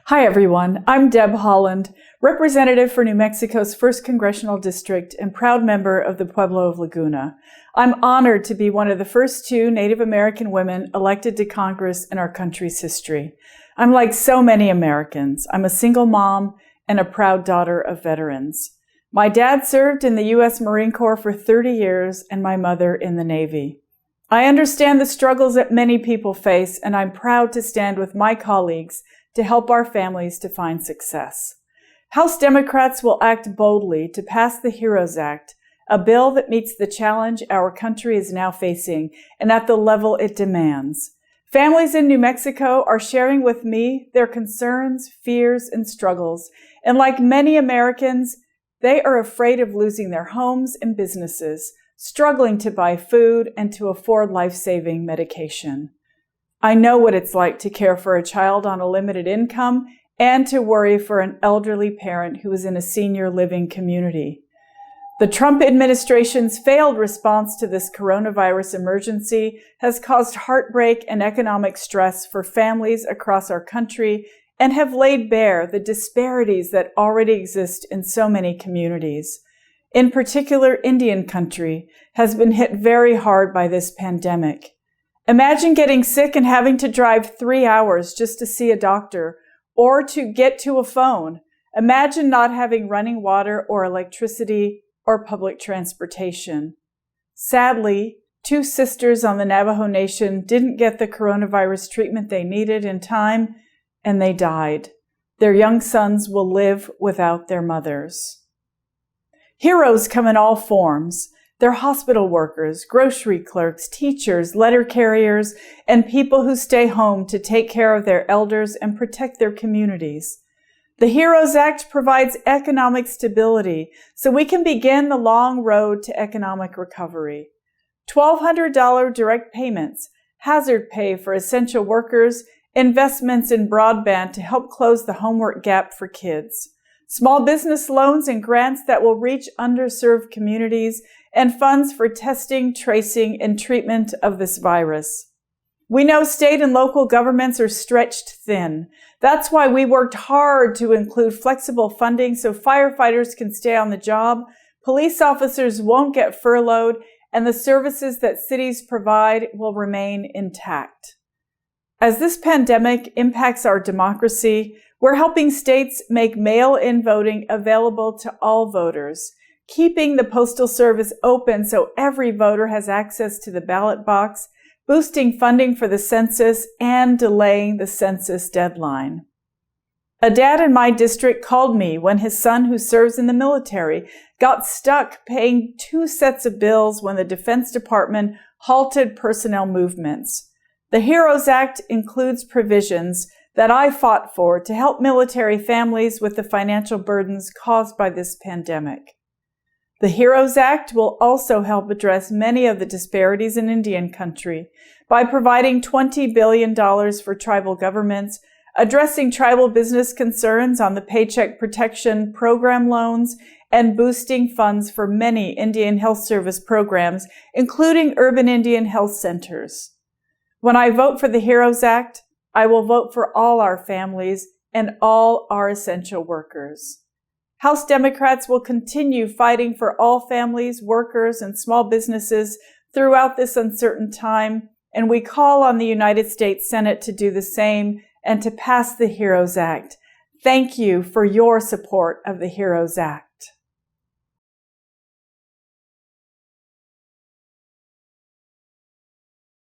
Hi everyone, I'm Deb Haaland, representative for New Mexico's 1st Congressional District and proud member of the Pueblo of Laguna. I'm honored to be one of the first 2 Native American women elected to Congress in our country's history. I'm like so many Americans. I'm a single mom and a proud daughter of veterans. My dad served in the U.S. Marine Corps for 30 years and my mother in the Navy. I understand the struggles that many people face, and I'm proud to stand with my colleagues to help our families to find success. House Democrats will act boldly to pass the HEROES Act, a bill that meets the challenge our country is now facing and at the level it demands. Families in New Mexico are sharing with me their concerns, fears, and struggles, and like many Americans, they are afraid of losing their homes and businesses, struggling to buy food and to afford life-saving medication. I know what it's like to care for a child on a limited income and to worry for an elderly parent who is in a senior living community. The Trump administration's failed response to this coronavirus emergency has caused heartbreak and economic stress for families across our country and have laid bare the disparities that already exist in so many communities. In particular, Indian country has been hit very hard by this pandemic. Imagine getting sick and having to drive 3 hours just to see a doctor or to get to a phone. Imagine not having running water or electricity or public transportation. Sadly, 2 sisters on the Navajo Nation didn't get the coronavirus treatment they needed in time, and they died. Their young sons will live without their mothers. Heroes come in all forms. They're hospital workers, grocery clerks, teachers, letter carriers, and people who stay home to take care of their elders and protect their communities. The HEROES Act provides economic stability so we can begin the long road to economic recovery. $1,200 direct payments, hazard pay for essential workers, investments in broadband to help close the homework gap for kids, small business loans and grants that will reach underserved communities, and funds for testing, tracing, and treatment of this virus. We know state and local governments are stretched thin. That's why we worked hard to include flexible funding so firefighters can stay on the job, police officers won't get furloughed, and the services that cities provide will remain intact. As this pandemic impacts our democracy, we're helping states make mail-in voting available to all voters, keeping the Postal Service open so every voter has access to the ballot box, boosting funding for the census, and delaying the census deadline. A dad in my district called me when his son, who serves in the military, got stuck paying 2 sets of bills when the Defense Department halted personnel movements. The HEROES Act includes provisions that I fought for to help military families with the financial burdens caused by this pandemic. The HEROES Act will also help address many of the disparities in Indian country by providing $20 billion for tribal governments, addressing tribal business concerns on the Paycheck Protection Program loans, and boosting funds for many Indian Health Service programs, including urban Indian health centers. When I vote for the HEROES Act, I will vote for all our families and all our essential workers. House Democrats will continue fighting for all families, workers, and small businesses throughout this uncertain time, and we call on the United States Senate to do the same and to pass the HEROES Act. Thank you for your support of the HEROES Act.